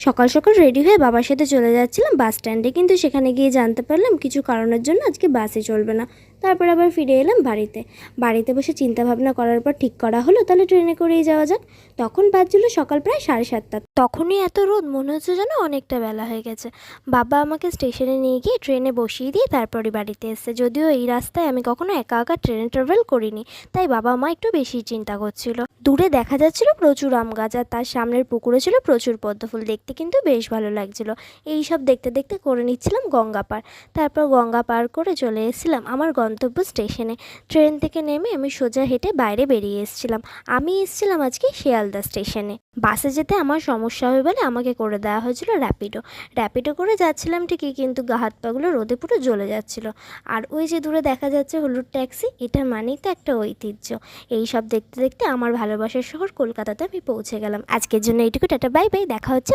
সকাল সকাল রেডি হয়ে বাবার সাথে চলে যাচ্ছিলাম বাস স্ট্যান্ডে, কিন্তু সেখানে গিয়ে জানতে পারলাম কিছু কারণের জন্য আজকে বাসে চলবে না। তারপর আবার ফিরে এলাম বাড়িতে বসে চিন্তা ভাবনা করার পর ঠিক করা হলো তাহলে ট্রেনে করেই যাওয়া যাক। তখন বাজছিল সকাল প্রায় 7:30। তখনই এত রোদ, মনে হচ্ছে যেন অনেকটা বেলা হয়ে গেছে। বাবা আমাকে স্টেশনে নিয়ে গিয়ে ট্রেনে বসিয়ে দিয়ে তারপরে বাড়িতে এসছে। যদিও এই রাস্তায় আমি কখনো একা একা ট্রেনে ট্রাভেল করিনি, তাই বাবা মা একটু বেশি চিন্তা করছিল। দূরে দেখা যাচ্ছিল প্রচুর আম গাছ, আর তার সামনের পুকুরে ছিল প্রচুর পদ্ম ফুল, দেখতে কিন্তু বেশ ভালো লাগছিল। এই সব দেখতে দেখতে করে নিচ্ছিলাম গঙ্গা পার। তারপর গঙ্গা পার করে চলে এসেছিলাম আমার গন্তব্য স্টেশনে। ট্রেন থেকে নেমে আমি সোজা হেঁটে বাইরে বেরিয়ে এসেছিলাম। আমি এসেছিলাম আজকে শিয়ালদা স্টেশনে। বাসে যেতে আমার সমস্যা হবে বলে আমাকে করে দেওয়া হয়েছিল র্যাপিডো করে যাচ্ছিলাম ঠিকই, কিন্তু হাত পাগুলো রোদে পুরো জ্বলে যাচ্ছিল। আর ওই যে দূরে দেখা যাচ্ছে হলুদ ট্যাক্সি, এটা মানেই তো একটা ঐতিহ্য। এই সব দেখতে দেখতে আমার ভালোবাসার শহর কলকাতাতে আমি পৌঁছে গেলাম। আজকের জন্য এইটুকু, টাটা বাই বাই, দেখা হচ্ছে